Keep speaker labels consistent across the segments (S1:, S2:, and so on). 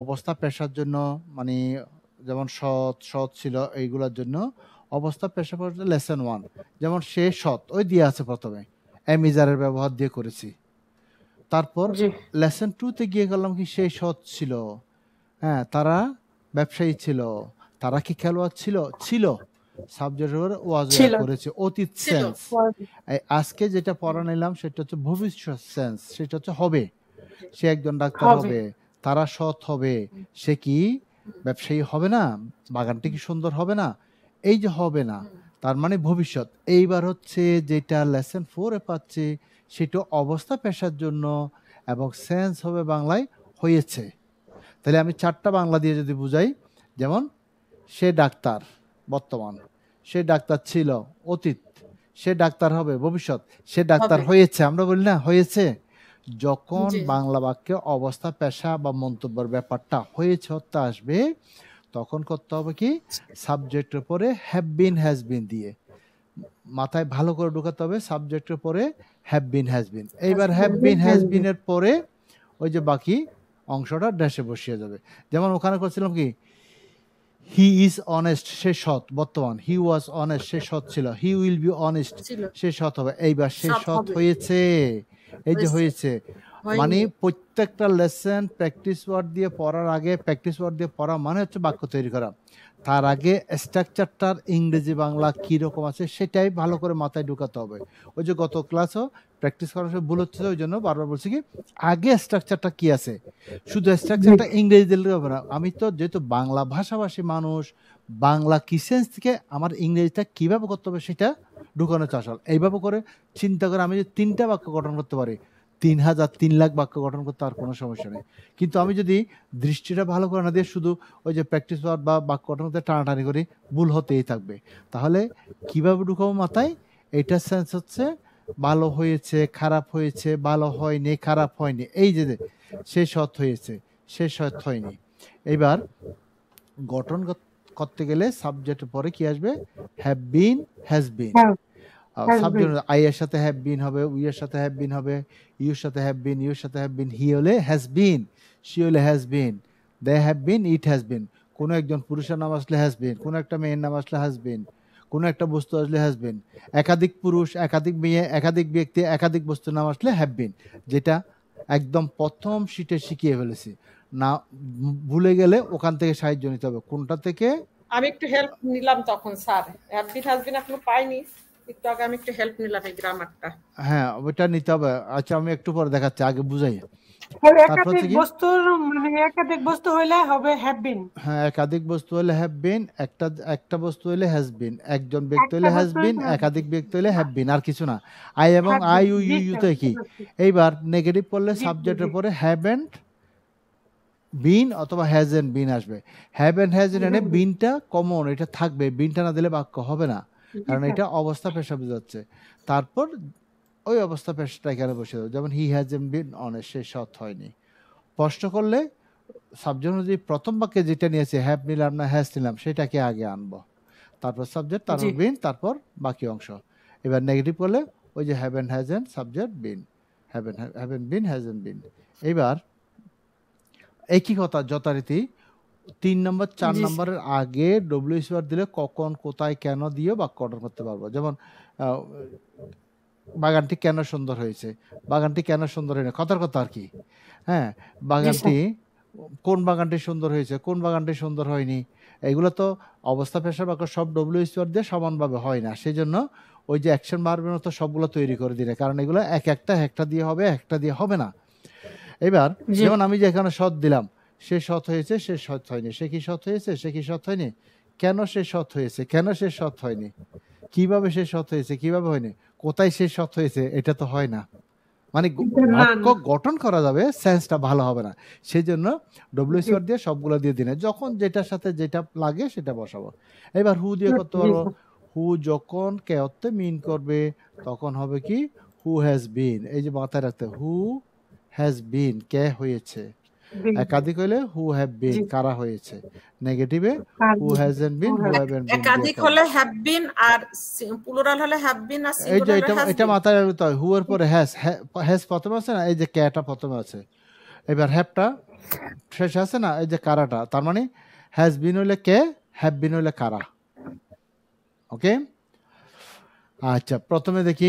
S1: অবস্থা পেশার জন্য মানে যেমন সৎ, সৎ ছিল এইগুলার জন্য অবস্থা পেশা পড়তে লেসন 1 যেমন সে সৎ ওই দিয়ে আছে প্রথমে এম ইজারের ব্যবহার দিয়ে করেছি। তারপর
S2: জি
S1: লেসন 2 তে গিয়ে গেলাম কি সে সৎ ছিল। হ্যাঁ, তারা ব্যবসায়ী ছিল। তারা কি খেলোয়াড় ছিল? ছিল। সাবজেক্টের ওয়াজ
S2: ছিল
S1: করেছে অতীত
S3: ছিল
S1: সেন্স। আজকে যেটা পড়া নিলাম সেটা হচ্ছে ভবিষ্যৎ সেন্স, সেটা হচ্ছে হবে। সে একজন ডাক্তার
S2: হবে
S1: হবে, তারা সৎ হবে। সে কি ব্যবসায়ী হবে না? বাগানটি কি সুন্দর হবে না? এই যে হবে না, তার মানে ভবিষ্যৎ। এইবার হচ্ছে যেটা লেসন 4 এ পাচ্ছি সেটা অবস্থা পেশার জন্য এবং সেন্স হবে বাংলায় হয়েছে। তাহলে আমি ৪ টা বাংলা দিয়ে যদি বুঝাই, যেমন সে ডাক্তার বর্তমান, সে ডাক্তার ছিল অতীত, সে ডাক্তার হবে ভবিষ্যৎ, সে ডাক্তার
S3: হবে
S1: হয়েছে। আমরা বলি না হয়েছে? যখন
S3: জি
S1: বাংলা বাক্যে অবস্থা পেশা বা মন্তব্যের ব্যাপারটা হয়েছে অর্থে আসবে তখন করতে হবে কি সাবজেক্টের পরে হ্যাভ বিন হ্যাজ বিন দিয়ে মাথায় ভালো করে ঢোকাতে হবে। সাবজেক্টের পরে হ্যাভ বিন হ্যাজ বিন, এইবার হ্যাভ বিন হ্যাজ বিন এর পরে ওই যে বাকি অংশটা ড্যাশে বসিয়ে যাবে। যেমন ওখানে করছিলাম কি হি ইজ অনেস্ট, সে সৎ বর্তমান, হি ওয়াজ অনেস্ট, সে সৎ ছিল, হি উইল বি অনেস্ট,
S3: ছিল
S1: সে সৎ হবে। এইবার সে
S3: সৎ
S1: সৎ
S3: হবে
S1: হয়েছে, এই যে
S3: হয়েছে
S1: হয়েছে মানে
S3: হয়নি
S1: প্রত্যেকটা লেসন প্র্যাকটিস ওয়ার্ড দিয়ে পড়ার আগে, প্র্যাকটিস ওয়ার্ড দিয়ে পড়া মানে হচ্ছে বাক্য তৈরি করা। তার আগে স্ট্রাকচারটার ইংরেজি বাংলা কীরকম আছে সেটাই ভালো করে মাথায় ঢুকাতে হবে। ওই যে গত ক্লাসও প্র্যাকটিস করার সময় ভুল হচ্ছে, ওই জন্য বারবার বলছি কি আগে স্ট্রাকচারটা কি আছে, শুধু স্ট্রাকচারটা ইংরেজি দিলে হবে না। আমি তো যেহেতু বাংলা ভাষাভাষী মানুষ, বাংলা কিসেন্স থেকে আমার ইংরেজিটা কীভাবে করতে হবে সেটা ঢুকানো চাষাল। এইভাবে করে চিন্তা করে আমি যে 3টা বাক্য গঠন করতে পারি, 3000 3 লাখ বাক্য গঠন করতে আর কোনো সমস্যা নেই। কিন্তু আমি যদি দৃষ্টিটা ভালো করে না দিয়ে শুধু ওই যে প্র্যাকটিস ওয়ার্ড বা বাক্য গঠন করতে টানাটানি করি, ভুল হতেই থাকবে। তাহলে কিভাবে ঢুকাবো মাথায়? এইটার সেন্স হচ্ছে ভালো হয়েছে, খারাপ হয়েছে, ভালো হয়নি, খারাপ হয়নি। এই যে সে সৎ হয়েছে, সে সৎ হয়নি। এইবার গঠন করতে গেলে সাবজেক্টের পরে কি আসবে? Have been, has been. Subject I এর সাথে হ্যাভ বিন হবে, উই এর সাথে হ্যাভ বিন হবে, ইউর সাথে হ্যাভ বিন, ইউর সাথে হ্যাভ বিন, হি হলে হ্যাজ বিন, শি হলে has been, they have been, it has been. কোনো একজন পুরুষের নাম আসলে হ্যাজ বিন, কোনো একটা মেয়ের নাম আসলে হ্যাজ বিন, কোনো একটা বস্তু আসলে হ্যাজ বিন। একাধিক পুরুষ, একাধিক মেয়ে, একাধিক ব্যক্তি, একাধিক বস্তুর নাম আসলে হ্যাভ বিন, যেটা একদম প্রথম শিটে শিখিয়ে ফেলেছি। না ভুলে গেলে ওখান থেকে সাহায্য নিতে হবে। কোনটা থেকে?
S3: আমি একটু হেল্প নিলাম তখন স্যার, হ্যাভবিন হ্যাজবিন এখনো পাইনি, একটু আগে আমি একটু হেল্প নিলাম এই গ্রামারটা।
S1: হ্যাঁ, ওইটা নিতে হবে। আচ্ছা আমি একটু পরে দেখাচ্ছি, আগে বুঝাই। তারপর
S2: একাধিক
S1: থেকে
S2: বস্তুর মানে একাধিক বস্তু হইলে হবে হ্যাভ বিন,
S1: হ্যাঁ, একাধিক বস্তু হলে হ্যাভ বিন, একটা বস্তু হলে হ্যাজ বিন, একজন ব্যক্তি
S2: একটা
S1: হলে হ্যাজ
S2: বস্তু
S1: বিন,
S2: হইলে
S1: একাধিক ব্যক্তি হলে হ্যাভ বিন, আর কিছু না। আই এবং
S2: have
S1: I
S2: been.
S1: You
S2: G
S1: U
S2: sir,
S1: তো
S2: বুঝতে
S1: একই।
S2: পারছি।
S1: এইবার নেগেটিভ করলে
S2: জি জি
S1: সাবজেক্টের
S2: জি
S1: পরে হ্যাভেন্ট বিন অথবা হ্যাজেন্ট বিন আসবে। হ্যাভেন্ট হ্যাজেন্ট এনে বিনটা কমন, এটা থাকবে, বিনটা না দিলে বাক্য হবে না,
S2: জি
S1: কারণ
S2: স্যার।
S1: এটা অবস্থা পেশা বোঝাচ্ছে। তারপর ওই অবস্থা পেশাটা এখানে বসে দেবো, যেমন হি হ্যাজেন্ট বিন অনেস্ট, সে সৎ হয়নি। প্রশ্ন করলে সাবজেক্ট অনুযায়ী প্রথম বাক্যে যেটা নিয়েছে হ্যাভ নিলাম না হ্যাজ নিলাম সেটাকে আগে আনবো, তারপর সাবজেক্ট,
S2: জি
S1: তারপর বিন, তারপর বাকি অংশ। এবার নেগেটিভ করলে ওই যে haven't hasn't subject been, haven't been hasn't been. এবার একই কথা যথারীতি 3 নম্বর 4
S2: জি স্যার।
S1: নম্বরের আগে ডব্লিউএস ওয়ার্ড দিলে কখন, কোথায়, কেন দিয়ে বাক্য অর্ডার করতে পারবো। যেমন বাগানটি কেন সুন্দর হয়েছে, বাগানটি কেন সুন্দর হয়নি, কথার কথা আর কি। হ্যাঁ,
S2: জি
S1: বাগানটি
S2: স্যার।
S1: কোন বাগানটি সুন্দর হয়েছে, কোন বাগানটি সুন্দর হয়নি, এগুলো তো অবস্থা পেশা বাক্য সব ডব্লিউএস ওয়ার্ড দিয়ে সমানভাবে হয় না। সেই জন্য ওই যে অ্যাকশন ভার্বের মতো সবগুলো তৈরি করে দিলে, কারণ এগুলো একটা দিয়ে হবে, একটা দিয়ে হবে না। এবার
S2: জি
S1: যেমন আমি যে এখানে সৎ দিলাম, সে সৎ হয়েছে, সে সৎ হয়নি, সে কি সৎ হয়েছে, সে কি সৎ হয়নি, কেন সে সৎ হয়েছে, কেন সে সৎ হয়নি, কিভাবে সে সৎ হয়েছে, কিভাবে হয়নি, কোথায় সে সৎ হয়েছে, এটা তো হয় না। মানে
S2: না
S1: বাক্য
S2: না।
S1: গঠন করা যাবে, সেন্সটা ভালো হবে না। সেই জন্য ডব্লিউএস
S2: জি
S1: ওয়ার্ড দিয়ে সবগুলো দিয়ে দিনে, যখন যেটার সাথে যেটা লাগে সেটা বসাবো। এবার হু দিয়ে করতে
S2: জি
S1: পারবো।
S2: স্যার।
S1: হু যখন কে অর্থে মিন করবে তখন হবে কি হু হ্যাজ বিন, এই যে মাথায় রাখতে, হু হ্যাজ বিন, কে হয়েছে।
S2: বিন।
S1: একাধিক হইলে হু হ্যাভ বিন,
S2: জি
S1: কারা হয়েছে। নেগেটিভে
S2: আর
S1: হু হ্যাজেন্ট বিন, হু হ্যাভেন্ট বিন দিয়ে
S3: একাধিক
S1: করবো।
S3: হলে হ্যাভ বিন, আর প্লুরাল হলে হ্যাভ বিন, আর
S1: এই যে
S3: সিঙ্গুলার হলে হ্যাজ
S1: এটা
S3: বিন।
S1: মাথায় রাখতে হয়, হু এর পরে হ্যাজ, হ্যাজ প্রথমে আছে না, এই যে কেটা প্রথমে আছে। এবার হ্যাভটা শেষে আছে না এই যে কারাটা, তার মানে হ্যাজ বিন হইলে কে, হ্যাভ বিন হইলে কারা। ওকে, আচ্ছা প্রথমে দেখি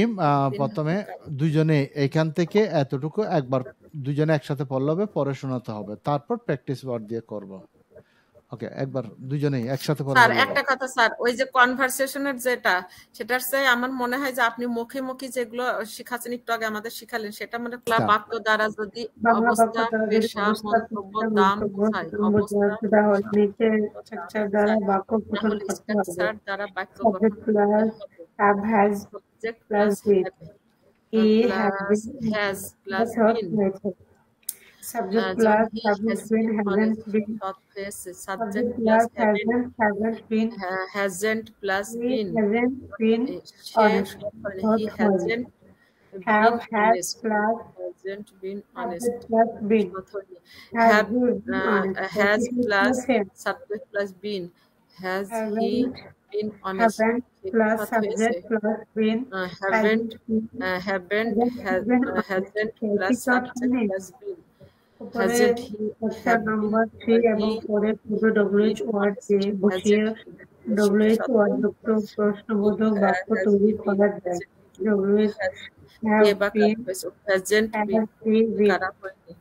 S1: প্রথমে দুজনে এখান থেকে এতটুকু একবার দুজনে একসাথে পড়লে হবে, পরে শোনাতে হবে, তারপর প্র্যাকটিস ওয়ার্ড দিয়ে করব। ওকে, একবার দুজনেই একসাথে পড়ে
S3: স্যার
S1: বলবো।
S3: একটা কথা স্যার, ওই যে কনভারসেশনের যেটা, সেটার চেয়ে আমার মনে হয় যে আপনি মুখে মুখে যেগুলো শিখাচ্ছেন একটু আগে আমাদের শিখালেন, সেটা মানে
S1: আচ্ছা।
S3: বাক্য দ্বারা যদি
S2: বাংলা বাক্য
S3: অবস্থা,
S2: দ্বারা যদি
S3: পেশা,
S2: অবস্থা,
S3: মন্তব্য,
S2: পেশা,
S3: দাম
S2: মন্তব্য,
S3: বোঝায়,
S2: দাম
S3: অবস্থা,
S2: বোঝায়, তাহলে নিচে স্ট্রাকচার দ্বারা বাক্য গঠন
S3: তাহলে
S2: করতে হবে।
S3: স্ট্রাকচার দ্বারা বাক্য গঠন
S2: সাবজেক্ট
S3: করতে
S2: প্লাস
S3: হবে।
S2: Have, has
S3: subject
S2: plus
S3: plus
S2: been, he have
S3: plus
S2: been,
S3: has plus
S2: short
S3: been.
S2: হয়েছে। সাবজেক্ট
S3: যখন
S2: plus
S3: he
S2: subject
S3: has
S2: been,
S3: been
S2: hasn't
S3: honest,
S2: been,
S3: short হয়েছে। Subject
S2: subject
S3: plus
S2: plus hasn't been,
S3: hasn't plus
S2: he
S3: been,
S2: hasn't been
S3: সে
S2: honest,
S3: he
S2: short হয়েছে।
S3: Hasn't
S2: have,
S3: been
S2: has
S3: honest,
S2: plus
S3: hasn't been honest.
S2: Subject plus been, has
S3: Have
S2: been honest,
S3: has plus
S2: same.
S3: subject plus been. Has he
S2: haven't,
S3: been honest?
S2: Haven't plus subject plus bin,
S3: Haven't haven't hasn't plus subject plus been.
S2: উপরে
S3: Hasn't he
S2: option
S3: have been
S2: number 3 এবং
S3: he
S2: পরে শুধু WH word দিয়ে বসিয়ে WH word যুক্ত প্রশ্নবোধক বাক্য তৈরি করা যায়। WH have been,
S3: hasn't been
S2: has he been,
S3: খারাপ হয়নি।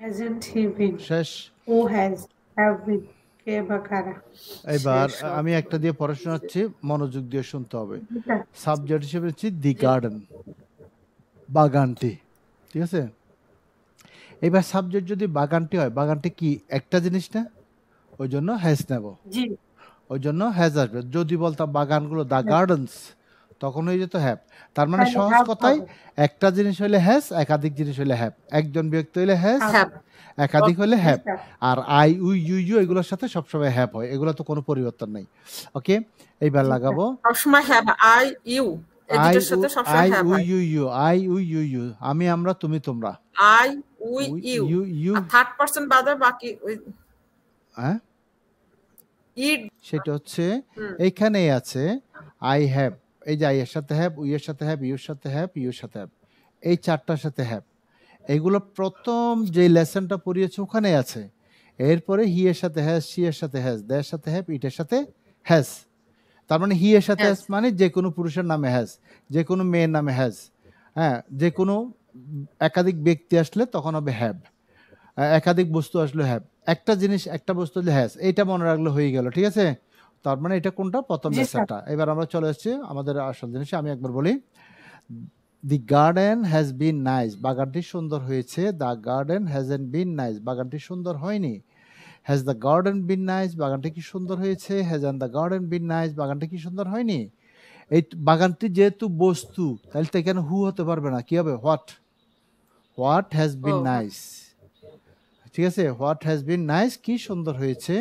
S2: হ্যাজন্ট হি বিন,
S1: শেষ।
S2: হু হ্যাজ, হ্যাভ বিন, কে বা কারা।
S1: এবার
S3: শেষ হবে।
S1: আমি একটা দিয়ে পড়া শোনাচ্ছি, মনোযোগ দিয়ে শুনতে হবে।
S2: ঠিক আছে?
S1: সাবজেক্ট হিসেবে হচ্ছে দি গার্ডেন, বাগানটি, ঠিক আছে। এবার সাবজেক্ট যদি বাগানটি হয়, বাগানটি কি একটা জিনিস না, ওই জন্য হ্যাজ নেব,
S2: জি,
S1: ওই জন্য হ্যাজ আসবে। যদি বলতাম বাগানগুলো দ্য গার্ডেন্স, তখন হয়ে যেত হ্যাভ। তার মানে
S2: তাহলে
S1: সহজ
S2: have
S1: কথায়
S2: হবে।
S1: একটা জিনিস হলে হ্যাজ, একাধিক জিনিস হলে হ্যাভ, একজন ব্যক্তি হলে হ্যাজ,
S3: Have.
S1: একাধিক হলে হ্যাভ,
S2: আচ্ছা,
S1: আর আই উই ইউ ইউ এগুলোর সাথে সবসময় হ্যাভ হয়, এগুলো তো কোনো পরিবর্তন নেই। ওকে, এইবার লাগাবো
S3: সবসময় have, I, you, এই
S1: আই
S3: দুটোর সাথে সবসময়
S1: আই
S3: have
S1: উই
S3: হয়।
S1: You you, I we you you, আমি আমরা তুমি তোমরা,
S3: I, we, you,
S1: you you,
S3: আর থার্ড পারসন বাদে বাকি ওই
S1: হ্যাঁ
S3: it,
S1: সেটা হচ্ছে এইখানেই আছে আই হ্যাভ, এই যে আই এর সাথে হ্যাভ, উই এর সাথে হ্যাভ, ইউর সাথে হ্যাভ, ইউর সাথে হ্যাভ, এই চারটার সাথে হ্যাভ। এগুলো প্রথম যে লেসনটা পড়িয়েছে ওখানে আছে। এরপরে হি এর সাথে হ্যাজ, সি এর সাথে হ্যাজ, দেয়ের সাথে হ্যাভ, ইটের সাথে হ্যাজ। তার মানে হি এর সাথে
S3: Has.
S1: হ্যাজ মানে যে কোনো পুরুষের নামে হ্যাজ, যে কোনো মেয়ের নামে হ্যাজ, হ্যাঁ, যে কোনো একাধিক ব্যক্তি আসলে তখন হবে হ্যাভ, একাধিক বস্তু আসলে হ্যাভ, একটা জিনিস একটা বস্তু হলে হ্যাজ, এইটা মনে রাখলে হয়ে গেল, ঠিক আছে। তার মানে এটা কোনটা, প্রথম
S2: জি, স্যার।
S1: লেসনটা। এবার আমরা চলে এসেছি আমাদের আসল জিনিসে। আমি একবার বলি, the garden has been nice, বাগানটি সুন্দর হয়েছে। The garden hasn't been nice, বাগানটি সুন্দর হয়নি। Has the garden been nice, বাগানটি কি সুন্দর হয়েছে। Hasn't the garden been nice, বাগানটি কি সুন্দর হয়নি। এই বাগানটি যেহেতু বস্তু, তাহলে তো এখানে হু হতে পারবে না, কি হবে, what, what has been
S3: Oh,
S1: nice, ঠিক আছে। হোয়াট হ্যাজ বিন নাইস, কি সুন্দর হয়েছে,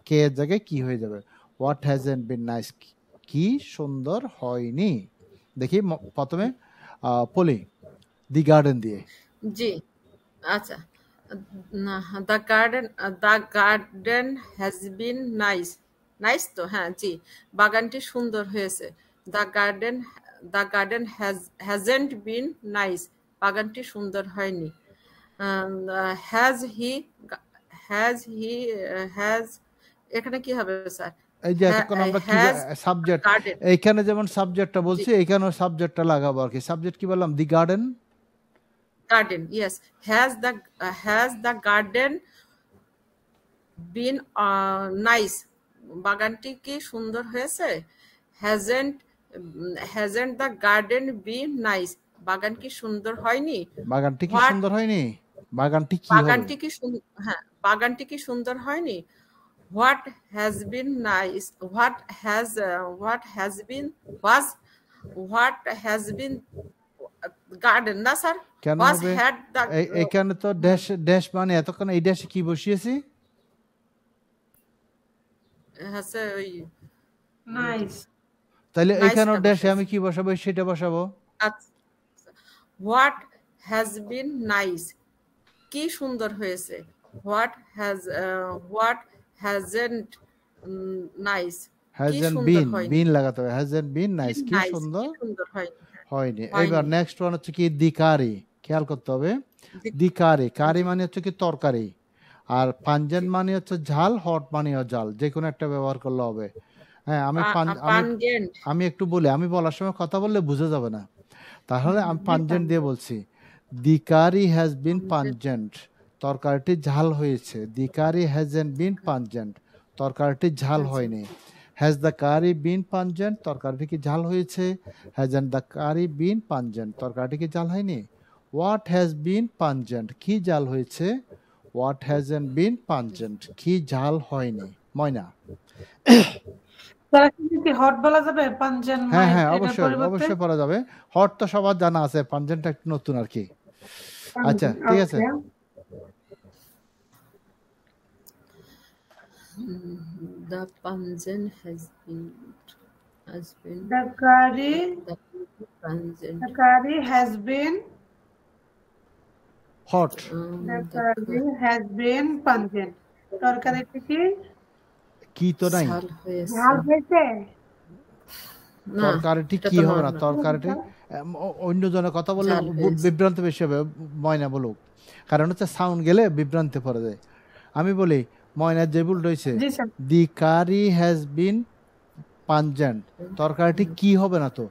S1: কে এর জায়গায় কি হয়ে যাবে, হোয়াট হ্যাজেন্ট বিন নাইস, কি সুন্দর হয়নি। দেখি প্রথমে পলি দি গার্ডেন দিয়ে।
S3: জি, আচ্ছা। The garden has been nice, nice তো, হ্যাঁ জি, বাগানটি সুন্দর হয়েছে। The garden hasn't been nice, বাগানটি সুন্দর হয়নি। হ্যাজ হি হ্যাজ, এখানে কি হবে স্যার?
S1: এই যে এতক্ষণ আমরা কি
S3: হ্যাজ
S1: সাবজেক্ট,
S3: গার্ডেন,
S1: এইখানে যেমন সাবজেক্টটা বলছি, এইখানেও সাবজেক্টটা লাগাবো আর কি। সাবজেক্ট কি বললাম, দি garden,
S3: garden, yes. Has the garden been nice? বাগানটি কি সুন্দর হয়েছে? Hasn't the garden been nice? বাগান কি সুন্দর হয়নি?
S1: বাগানটি কি
S3: What-
S1: সুন্দর হয়নি, বাগানটি কি হবে,
S3: বাগানটি কি হ্যাঁ, বাগানটি কি সুন্দর হয়নি? What has been nice? What has been garden না স্যার?
S1: কেন
S3: Was
S1: হবে?
S3: had the
S1: এখানে তো ড্যাশ ড্যাশ মানে এতক্ষণ এই ড্যাশে কি বসিয়েছি,
S3: হচ্ছে ওই
S2: নাইস,
S1: তাহলে
S3: Nice
S1: এখানেও
S3: টা
S1: ড্যাশে
S3: বসিয়েছি।
S1: আমি কি বসাবো, সেটা বসাবো।
S3: হোয়াট হ্যাজ বিন নাইস, কি সুন্দর হয়েছে। হোয়াট হ্যাজেন্ট নাইস, কি
S1: হ্যাজেন্ট
S3: সুন্দর
S1: বিন,
S3: হয়নি।
S1: বিন লাগাতে হবে, হ্যাজেন্ট বিন নাইস, কি
S3: Nice,
S1: সুন্দর
S3: কি সুন্দর হয়নি।
S1: হয়নি।
S3: হয়নি।
S1: এবার নেক্সট ওয়ান হচ্ছে কি, দি কারি, খেয়াল করতে হবে।
S3: দি-
S1: দি কারি, কারি
S3: জি।
S1: মানে হচ্ছে কি তরকারি, আর পাঞ্জেন্ট মানে হচ্ছে ঝাল, হট মানেও ঝাল, যে কোনো একটা ব্যবহার করলে হবে। হ্যাঁ, আমি
S3: পানগেন্ট।
S1: আমি একটু বলি, আমি বলার সময় কথা বললে বুঝে যাবে না, তাহলে আমি পাঞ্জেন্ট দিয়ে বলছি। দি কারি হ্যাজ বিন পাঞ্জেন্ট, তরকারিটি ঝাল হয়েছে। দি কারি হ্যাজেন্ট বিন পাঞ্জেন্ট, তরকারিটি ঝাল হয়নি। Has the curry been pungent, তরকারিটি কি ঝাল হয়েছে? Hasn't the curry been pungent, তরকারিটি কি ঝাল হয়নি? হোয়াট হ্যাজ বিন পাঞ্জেন্ট, কি ঝাল হয়েছে? হোয়াট হ্যাজেন্ট বিন পাঞ্জেন্ট, কি ঝাল হয়নি। ময়না?
S2: তারা কি হট বলা যাবে পাঞ্জেন
S1: হ্যাঁ
S2: মাইল্ড
S1: হ্যাঁ,
S2: এটার
S1: অবশ্যই
S2: পরিবর্তে?
S1: অবশ্যই পড়া যাবে। হট তো সবার জানা আছে, পাঞ্জেন্টটা একটু নতুন আর কি। আচ্ছা ঠিক আছে।
S2: ওকে।
S3: The pungent has been
S2: The curry
S3: the pungent.
S2: has been
S1: hot,
S2: the curry has been pungent. তরকারিটি কি
S1: কি তো নাই,
S3: ঝাল হয়েছে।
S2: ঝাল হয়েছে?
S3: না,
S1: তরকারিটি
S3: এটা
S1: কি
S3: তো
S1: হবে না,
S3: normal।
S1: তরকারিটি অন্য জনের কথা বললে
S3: ঝাল হয়েছে।
S1: বিভ্রান্ত বেশি হবে। ময়না বলুক, কারণ হচ্ছে সাউন্ড গেলে বিভ্রান্তি পড়ে যায়। আমি বলি ময়নার যে ভুল রয়েছে,
S2: জি sir.
S1: The curry has been pungent, তরকারিটি কি হবে না তো,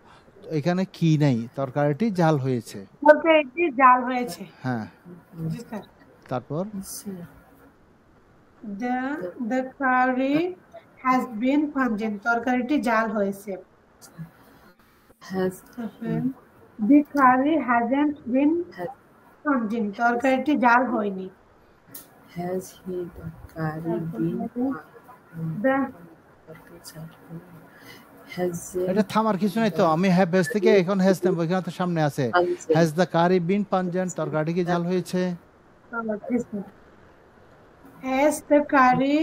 S1: এখানে কি নাই, তরকারিটি ঝাল হয়েছে।
S2: তরকারিটি ঝাল হয়েছে।
S1: হ্যাঁ,
S2: জি স্যার।
S1: তারপর
S2: The curry has been pungent. তরকারিটি ঝাল হয়েছে।
S3: has
S2: The curry hasn't been
S3: has
S2: pungent. তরকারিটি ঝাল হয়নি।
S3: has he the curry been
S2: The
S3: has
S1: এটা থামার কিছু নাই তো, আমি হ্যাভ হ্যাজ থেকে এখন হ্যাজ নেব, এখানে তো সামনে আছে has the curry been pungent, তরকারিটি কি ঝাল হয়েছে?
S2: Has the curry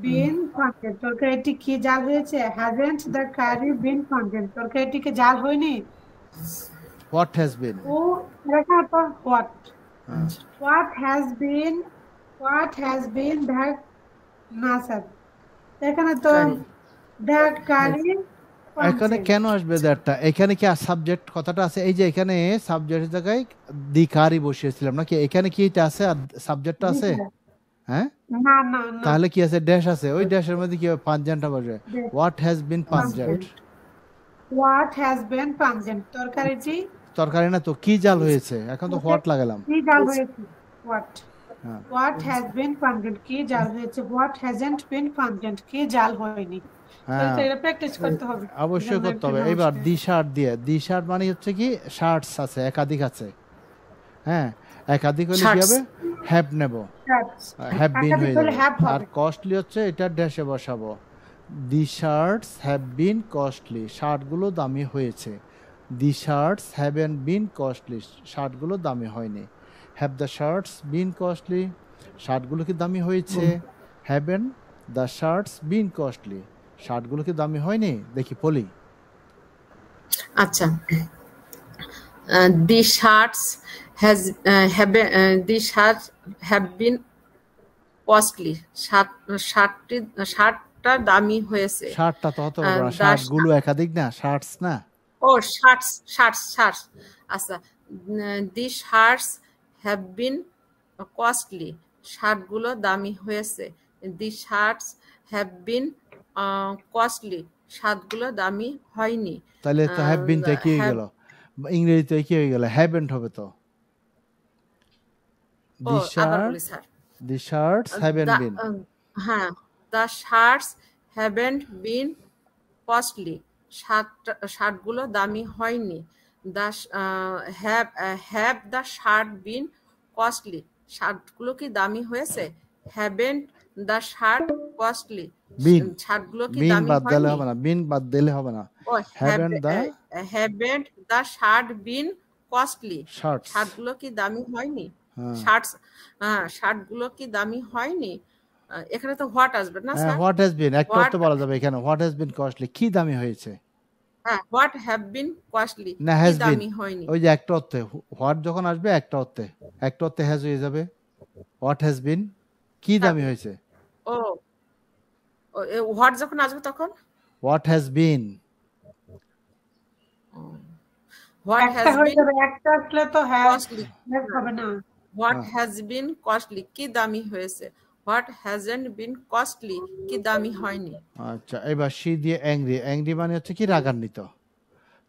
S2: been pungent? তরকারিটি কি ঝাল হয়েছে? Hasn't the curry been pungent? তরকারিটি কি ঝাল হয়নি?
S1: হোয়াট হ্যাজ বিন,
S2: ও লেখার পর what? What has been the না স্যার, এখানে তো the curry
S1: এখানে কেন আসবে দ্যাটটা? এখানে কি সাবজেক্ট কথাটা আছে? এই যে এখানে সাবজেক্টের জায়গায় দি কারি বসিয়েছিলাম নাকি? এখানে কি এটা আছে আর সাবজেক্টটা আছে? হ্যাঁ,
S2: না না না
S1: তাহলে কি আছে? ড্যাশ আছে, ওই ড্যাশের মধ্যে কি পাঞ্জেন্টটা বসবে। What has been pungent,
S2: What has been pungent? তরকারিটি
S1: তরকারি না তো, কি জাল হয়েছে, এখন তো হোয়াট লাগালাম।
S2: কি ঝাল হয়েছে? What?
S1: হ্যাঁ।
S2: What has been pungent? কি ঝাল হয়েছে? What hasn't been pungent? কি ঝাল হয়নি?
S1: হ্যাঁ,
S2: তো এটা প্র্যাকটিস করতে হবে।
S1: অবশ্যই করতে হবে। এবার দি শার্ট দিয়ে, দি শার্ট মানে হচ্ছে কি শার্টস আছে, একাধিক আছে। হ্যাঁ, একাধিক হলে কি হবে? হ্যাভ নেব, হ্যাভ বিন হয়ে যাবে। আর কস্টলি হচ্ছে এটা ড্যাশে বসাবো। The shirts have been costly, শার্টগুলো দামি হয়েছে। The shirts haven't been costly, শার্টগুলো দামি হয়নি। Have the shirts been costly, শার্টগুলো কি দামি হয়েছে? Haven't the shirts been costly, শার্টগুলো কি দামি হয়নি? দেখি পলি।
S3: আচ্ছা, the shirts have been costly, শার্টটা দামি হয়েছে।
S1: শার্টটা তো হতে পারবে না, শার্টগুলো একাধিক না, শার্টস না।
S3: ও শার্টস। আচ্ছা, the shirts have been costly, শার্টগুলো দামি হয়েছে। the shirts have been costly, শার্টগুলো দামি হয়নি।
S1: তাহলে তো হ্যাভ বিন থেকে কি হয়ে গেল? ইংরেজিতে কি হয়ে গেল? হ্যাভেন্ট হবে তো। The shirts haven't been,
S3: হ্যাঁ, the shirts haven't been costly, শার্টগুলো দামি হয়নি। the have the shirt been costly, শার্টগুলো কি দামি হয়েছে? haven't the shirt costly,
S1: বিন,
S3: শার্টগুলো কি
S1: বিন
S3: দামি
S1: বাদ দিলে
S3: হয়নি?
S1: হবে না, বিন বাদ দিলে হবে না। haven't
S3: the shirt been costly,
S1: shirts,
S3: শার্টগুলো কি দামি হয়নি? শার্টগুলো কি দামি হয়নি? এখানে তো হোয়াট আসবে না স্যার?
S1: হোয়াট হ্যাজ বিন একটা অর্থ বলা যাবে এখানে। হোয়াট হ্যাজ বিন কস্টলি, কি দামি হয়েছে?
S3: হ্যাঁ, হোয়াট হ্যাভ বিন কস্টলি,
S1: না
S3: কি
S1: হ্যাজ বিন,
S3: দামি হয়নি।
S1: ওই যে একটা অর্থে হোয়াট যখন আসবে একটা অর্থে হ্যাজ হয়ে যাবে। হোয়াট হ্যাজ বিন, কি দামি হয়েছে?
S3: ও, হোয়াট যখন আসবে তখন
S1: হোয়াট হ্যাজ বিন,
S3: What
S2: একটা
S3: has
S2: হয়ে
S3: been
S2: যাবে, একটা আসলে তো হ্যাঁ
S3: costly?
S2: হবে না।
S3: What has been costly? কি দামি হয়েছে? What hasn't been costly? কি দামি হয়নি?
S1: আচ্ছা, এবার শি দিয়ে অ্যাংরি। অ্যাংরি মানে হচ্ছে কি রাগান্বিত।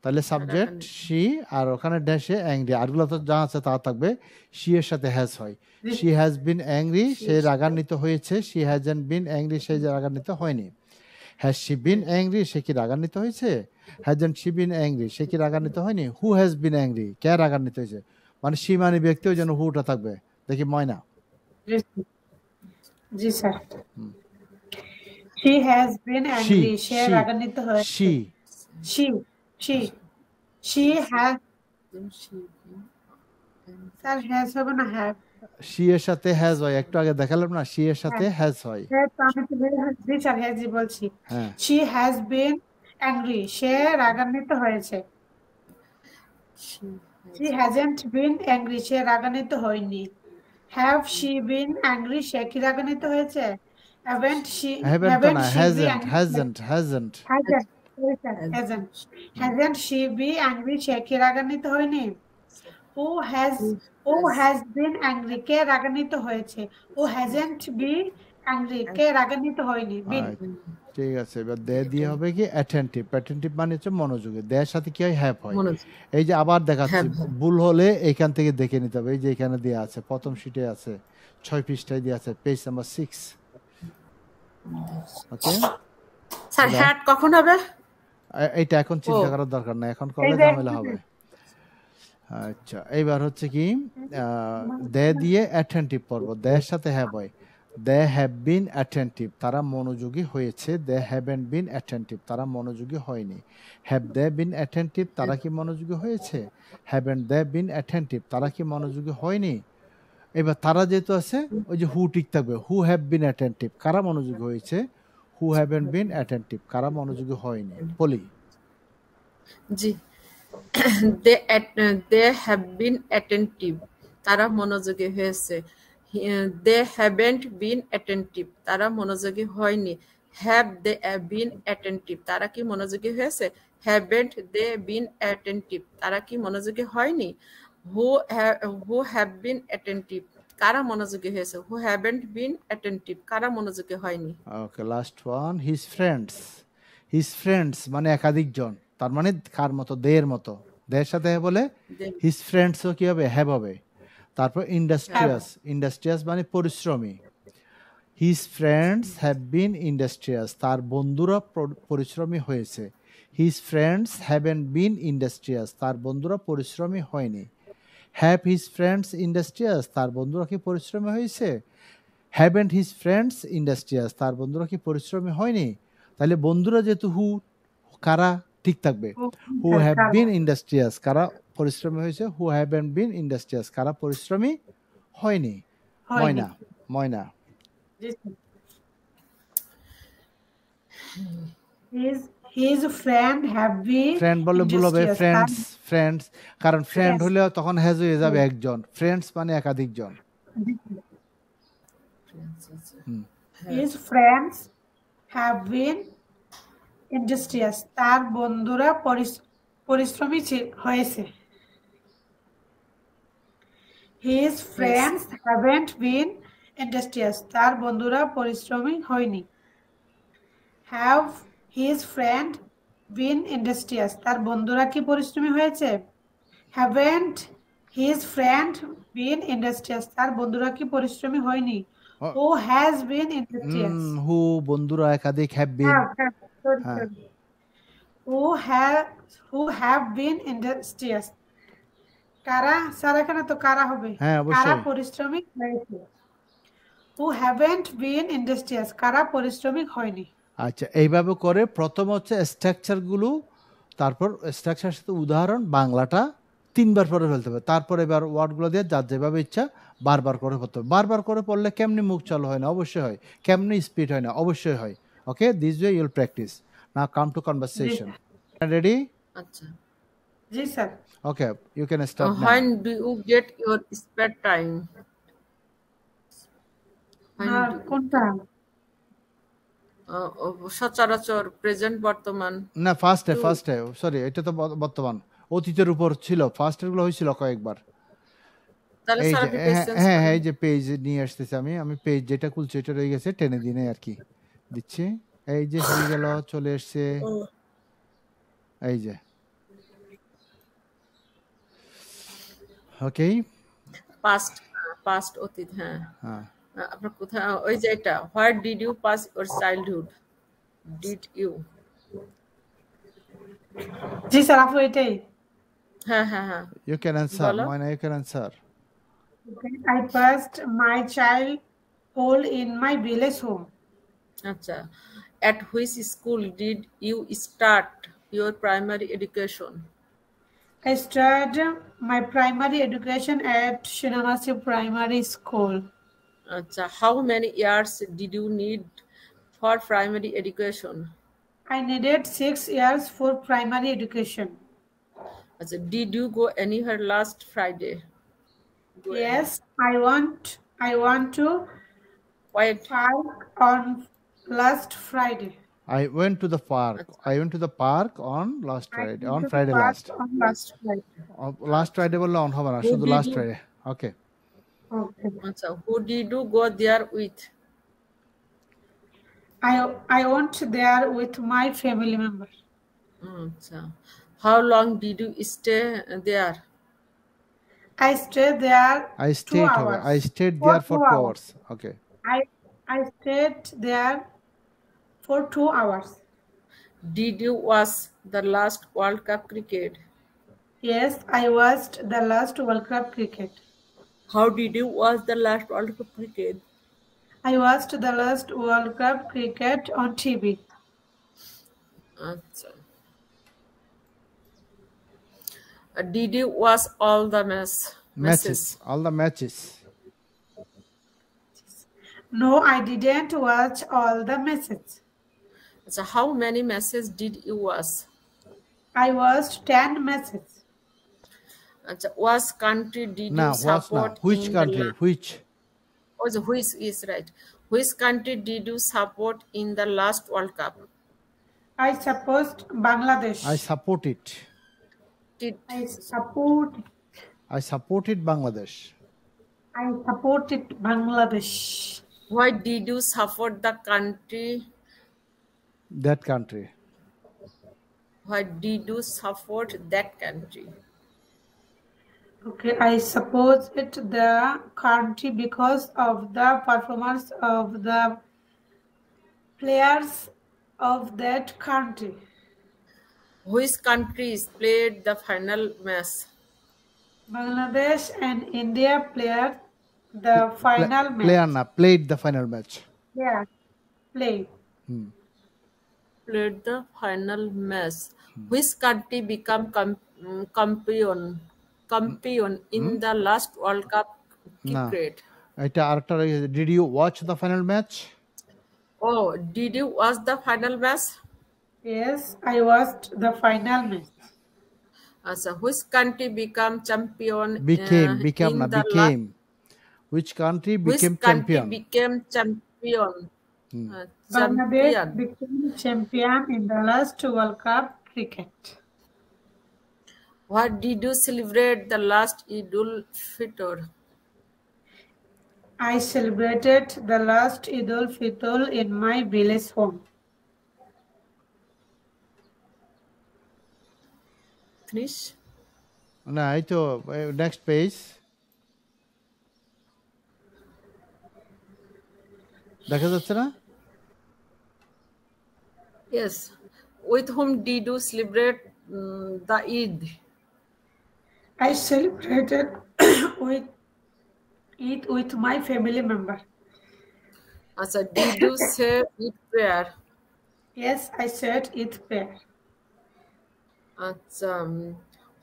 S1: তাহলে সাবজেক্ট
S3: রাগান্বিত।
S1: শি, আর ওখানে ড্যাশে অ্যাংরি। আরগুলো তো যা আছে তা থাকবে। শি এর সাথে হ্যাজ হয়। শি হ্যাজ বিন অ্যাংরি, সে রাগান্বিত হয়েছে। শি হ্যাজন্ট বিন অ্যাংরি, সে যে রাগান্বিত হয়নি। হ্যাজ শি বিন অ্যাংরি, সে কি রাগান্বিত হয়েছে? হ্যাজন্ট শি বিন অ্যাংরি, সে কি রাগান্বিত হয়নি? হু হ্যাজ বিন অ্যাংরি, কে রাগান্বিত হয়েছে? মানে শি মানে ব্যক্তি, ওই জন্য হুটা থাকবে। দেখি ময়না।
S2: জি sir. She has been angry, সে রাগান্বিত হয়েছে। She has, স্যার হ্যাজ হবে না হ্যাভ?
S1: শি এর সাথে হ্যাজ হয়, একটু আগে দেখালাম না, শি এর সাথে হ্যাজ হয়।
S2: আমি তো জি স্যার হ্যাজই বলছি।
S1: হ্যাঁ,
S2: She has been angry, সে রাগান্বিত হয়েছে। She hasn't been angry, সে রাগান্বিত হয়নি। Have she been angry, সে কি রাগান্বিত হয়েছে? Haven't she
S1: haven't
S2: been
S1: hasn't
S2: angry?
S1: Hasn't hasn't
S2: Hasn't she been angry, সে কি রাগান্বিত হয়নি? Who has been angry, কে রাগান্বিত হয়েছে? Who hasn't been angry, কে রাগান্বিত হয়নি? Been।
S1: ঠিক আছে, এবার দে দিয়ে হবে কি অ্যাটেন্টিভ। অ্যাটেন্টিভ মানে হচ্ছে মনোযোগী। দেয়ের সাথে কি হয়? হ্যাভ হয়। এই যে আবার দেখাচ্ছি, ভুল হলে এইখান থেকে দেখে নিতে হবে। এই যে এখানে দেওয়া আছে, প্রথম শিটে আছে, 6 পৃষ্ঠায় দেওয়া আছে, page number 6। Okay
S3: sir had কখন হবে?
S1: এইটা এখন চিন্তা করার দরকার নাই, এখন করলে ঝামেলা হবে। আচ্ছা, এইবার হচ্ছে কি দে দিয়ে অ্যাটেন্টিভ পড়ব। দেয়ের সাথে হ্যাভ হয়। দে হ্যাভ বিন অ্যাটেন্টিভ, তারা মনোযোগী হয়েছে। দে হ্যাভেন্ট বিন অ্যাটেন্টিভ, তারা মনোযোগী হয়নি। হ্যাভ দে বিন অ্যাটেন্টিভ, তারা কি মনোযোগী হয়েছে? হ্যাভেন্ট দে বিন অ্যাটেন্টিভ, তারা কি মনোযোগী হয়নি? এবার তারা যেহেতু আছে, ওই যে হু ঠিক থাকবে। হু হ্যাভ বিন অ্যাটেন্টিভ, কারা মনোযোগী হয়েছে? হু হ্যাভেন্ট বিন অ্যাটেন্টিভ, কারা মনোযোগী হয়নি? বলি
S3: জি, they have been attentive, তারা মনোযোগী হয়েছে। they haven't been attentive, তারা মনোযোগী হয়নি। have they been attentive, তারা কি মনোযোগী হয়েছে? haven't they been attentive, তারা কি মনোযোগী হয়নি? who have been attentive, কারা মনোযোগী হয়েছে? who haven't been attentive, কারা মনোযোগী হয়নি?
S1: Okay, last one, his friends. His friends মানে একাধিক জন, তার মানে কার মতো? দের মতো। দের সাথে বলে হিজ ফ্রেন্ডসও কি হবে? হ্যাভ হবে। তারপর ইন্ডাস্ট্রিয়াস। ইন্ডাস্ট্রিয়াস মানে পরিশ্রমী। His friends have been industrious, তার বন্ধুরা পরিশ্রমী হয়েছে। হিজ ফ্রেন্ডস হ্যাভেন্ট বিন ইন্ডাস্ট্রিয়াস, তার বন্ধুরা পরিশ্রমী হয়নি। হ্যাভ হিজ ফ্রেন্ডস ইন্ডাস্ট্রিয়াস, তার বন্ধুরা কি পরিশ্রমী হয়েছে? হ্যাভেন্ট হিজ ফ্রেন্ডস ইন্ডাস্ট্রিয়াস, তার বন্ধুরা কি পরিশ্রমী হয়নি? তাহলে বন্ধুরা যেহেতু হু, কারা ঠিক থাকবে? হু হ্যাভ বিন ইন্ডাস্ট্রিয়াস, কারা পরিশ্রমী হয়েছে? হু হ্যাভেন্ট বিন ইন্ডাস্ট্রিয়াস, কারা পরিশ্রমী হয়নি? ময়না, ময়না।
S2: His friend have been
S1: friend বললে ভুল হবে,
S2: industrious,
S1: ফ্রেন্ডস। ফ্রেন্ডস, কারণ ফ্রেন্ড হলে তখন হ্যাজ হয়ে যাবে একজন। ফ্রেন্ডস মানে একাধিক জন।
S2: His friends have been industrious, তার বন্ধুরা পরিশ্রমী হয়েছে। His friends haven't been industrious, তার বন্ধুরা পরিশ্রমী হয়নি। Have his friend been industrious, তার বন্ধুরা কি পরিশ্রমী হয়েছে? Haven't his friend been industrious, তার বন্ধুরা কি পরিশ্রমী হয়নি? Who has been industrious?
S1: হু বন্ধুরা একাধিক, have been.
S2: Who have been industrious, কারা? স্যার এখানে তো কারা হবে। কারা পরিশ্রমিক হয়েছে? Who haven't been industrious, কারা পরিশ্রমিক হয়নি।
S1: আচ্ছা, এইভাবে করে প্রথম হচ্ছে স্ট্রাকচার গুলো, তারপর স্ট্রাকচার সাথে উদাহরণ, বাংলাটা 3 বার পরে ফেলতে হবে। তারপর এবার ওয়ার্ডগুলো দিয়ে যার যেভাবে ইচ্ছা বারবার করে পড়তে হবে। বারবার করে পড়লে কেমনি মুখ চালু হয় না? অবশ্যই হয়। কেমনি স্পিড হয় না? অবশ্যই হয়। Okay, this way you will practice. Now come to conversation. Ready?
S3: আচ্ছা,
S2: জি sir.
S1: Okay, you can start now.
S3: When do you get your spare time?
S2: কোনটা?
S3: সচরাচর, প্রেজেন্ট, বর্তমান।
S1: না, ফার্স্টে, সরি, এটা তো বর্তমান। অতীতের উপর ছিল, ফার্স্টের গুলো হয়েছিল কয়েকবার।
S3: তাহলে
S1: এই
S3: স্যার
S1: যে
S3: আপনি পেজ চেঞ্জ
S1: হ্যাঁ
S3: করেন।
S1: এই যে পেজ নিয়ে আসতেছি আমি পেজ যেটা খুলছি এটা রয়ে গেছে, টেনে দিনে আর কি দিচ্ছি। এই যে হয়ে গেল, চলে এসছে, এই যে ওকে।
S3: পাস্ট অতীত, হ্যাঁ।
S1: হ্যাঁ
S3: আপনার কোথায় ওই যে এটা, where did you pass your childhood? Did you?
S2: জি স্যার, আপু এটাই।
S3: হ্যাঁ,
S1: ইউ ক্যান অ্যান্সার,
S3: বলো।
S1: Moyna you can answer.
S2: I passed my childhood in my village home.
S3: আচ্ছা, at which school did you start your primary education?
S2: I started my primary education at Shinamasi Primary School.
S3: আচ্ছা, how many years did you need for primary education?
S2: I needed 6 years for primary education.
S3: আচ্ছা, did you go anywhere last Friday?
S2: Yes, I want to
S3: Wait,
S2: park on last Friday.
S1: I went to the park.
S3: আচ্ছা,
S1: I went to the park on last
S2: I
S1: Friday.
S2: went
S1: On
S2: to the
S1: Friday
S2: park
S1: last.
S2: on last Friday.
S1: Last Friday বললে on হবে না,
S3: who
S1: শুধু
S3: did
S1: last
S3: you
S1: Friday. Okay.
S2: Okay.
S3: আচ্ছা, who did you go there with?
S2: I went there with my family member.
S3: আচ্ছা, how long did you stay there?
S2: I stayed there
S1: I
S2: 2
S1: stayed হবে,
S2: hours.
S1: I stayed
S2: For
S1: there for
S2: 2
S1: 2
S2: hours.
S1: hours. Okay.
S2: I stayed there for 2 hours.
S3: Did you watch the last World Cup cricket?
S2: Yes, I watched the last World Cup cricket.
S3: How did you watch the last World Cup cricket?
S2: I watched the last World Cup cricket on TV.
S3: আচ্ছা, did you watch all the matches?
S1: All the matches.
S2: No, I didn't watch all the matches.
S3: So how many matches did you watch?
S2: I watched 10 matches.
S3: What country did
S1: Now,
S3: you support?
S1: which
S3: in
S1: country? Which?
S3: Which is right. Which country did you support in the last World Cup?
S2: I support Bangladesh.
S1: I support it. I supported Bangladesh.
S2: I supported Bangladesh.
S3: Why did you support the country?
S1: That country.
S3: Why did you support that country?
S2: Okay, I support it the country because of the performance of the players of that country.
S3: Which countries played the final match?
S2: Bangladesh and India played the final match.
S1: Played the final match.
S2: Yeah, played.
S3: Played the final match. Which country became champion in the last World Cup cricket?
S1: এটা আরেকটা, did you watch the final match?
S3: Oh, did you watch the final match?
S2: Yes, I watched the final match.
S3: So which country became champion?
S1: Became. Which country became champion?
S3: Which country became champion?
S2: Bangladesh became champion in the last World Cup cricket.
S3: What did you celebrate the last Eid al-Fitr?
S2: I celebrated the last Eid al-Fitr in my village home.
S3: Finish?
S1: না, এই তো next page. দেখা যাচ্ছে না?
S3: Yes. With whom did you celebrate the Eid?
S2: I celebrated with my family member.
S3: So did you say Eid prayer?
S2: Yes, I said Eid prayer.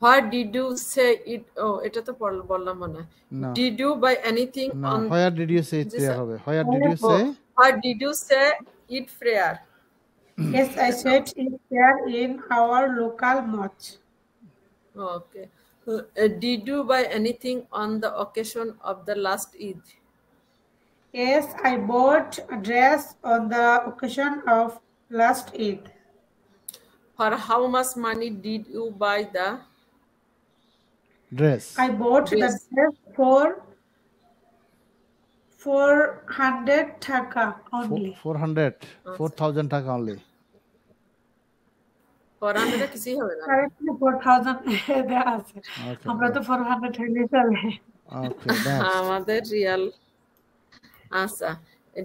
S3: What did you say it? Oh, এটা তো বললাম মনে। Did you buy anything on?
S1: Where did you say it prayer হবে? Where did you say?
S3: What did you say Eid prayer?
S2: Yes, I said Eid prayer in our local mosque.
S3: Okay. Did you buy anything on the occasion of the last Eid?
S2: Yes, I bought a dress on the occasion of last Eid.
S3: For how much money did you buy the
S1: Dress.
S2: I bought the
S3: Dress.
S2: dress for 400 taka only.
S1: 400, 4,000 টাকা only.
S3: 400 এ কিছুই হবে না।
S2: Correctly 4000 দেয়া আছে।
S1: Okay,
S2: আমরা তো 400 হইলে চলে।
S1: okay, next.
S3: আমাদের রিয়াল আচ্ছা।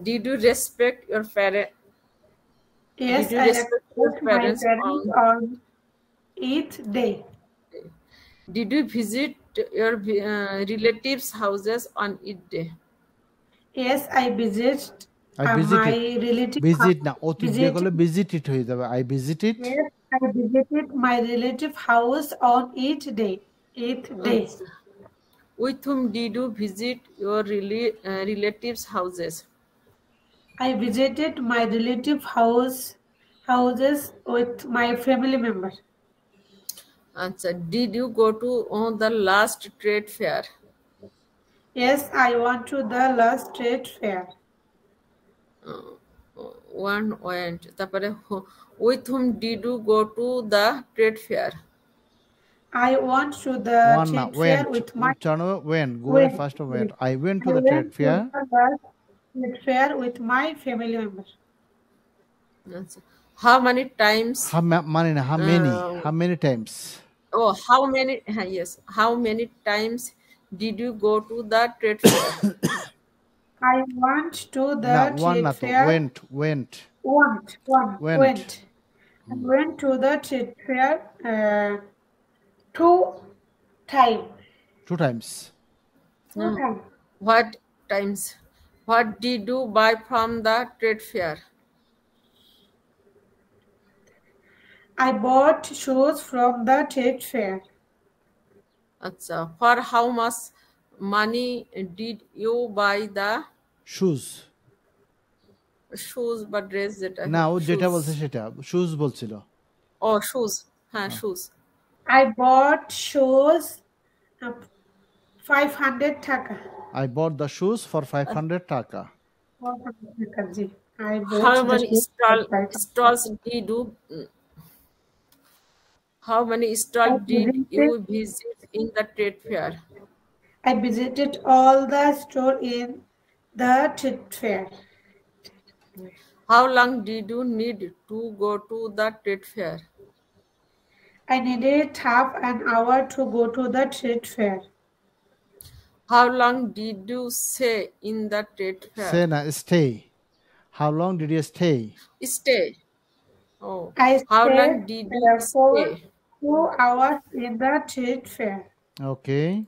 S3: Did you respect your parents?
S2: Yes,
S3: Did you
S2: I
S3: respect your
S2: respect my
S3: parents
S2: parents on each day.
S3: Did you visit your relatives' houses on each day?
S2: Yes, I visit
S1: I
S2: my
S1: visited.
S2: relative
S1: Visit
S2: house.
S1: না অতীত দিয়ে করলে visited হয়ে যাবে। I visited.
S2: Yes, I visited my relative house on each day. Each day.
S3: With whom did you visit your relatives' houses?
S2: I visited my relative houses with my family member.
S3: আচ্ছা, did you go to the last trade fair?
S2: Yes, I went to the last trade fair.
S3: One went. তারপরে with whom did you go to the trade fair?
S2: I went to the
S1: One না
S2: trade fair
S1: went.
S2: with my
S1: উচ্চারণ went. Go
S2: went.
S1: first of went. I went to
S2: I
S1: the
S2: went
S1: trade
S2: to
S1: fair.
S2: the last trade fair with my family member.
S3: আচ্ছা, how many times?
S1: মানে না how many times?
S3: Oh, how many? Yes, how many times did you go to the trade fair?
S2: I went to the
S1: না one
S2: trade
S1: না তো
S2: fair.
S1: went.
S2: Went. I went to the trade fair 2 times.
S1: 2 times.
S2: 2 times.
S3: What times? What did you buy from the trade fair?
S2: I bought shoes from the trade fair.
S3: আচ্ছা, for how much money did you buy the
S1: shoes.
S3: shoes বা dress যেটা
S1: না ও যেটা
S3: shoes?
S1: বলছে সেটা shoes বলছিল।
S3: ও shoes, হ্যাঁ shoes.
S2: I bought shoes 500 taka.
S1: I bought the shoes for 500 টাকা।
S2: 400 taka, ji. I bought
S3: How
S2: the
S3: many
S2: shoes for 500
S3: stalls did you how many stalls did you visit in the trade fair?
S2: I visited all the store in the trade fair.
S3: How long did you need to go to the trade fair?
S2: I needed half an hour to go to the trade fair.
S3: How long did you stay in the trade fair?
S1: Say না stay. How long did you stay?
S3: Stay. Oh.
S2: I
S3: How
S2: stayed
S3: long did you
S2: for
S3: stay?
S2: 2 hours in the trade fair.
S1: Okay.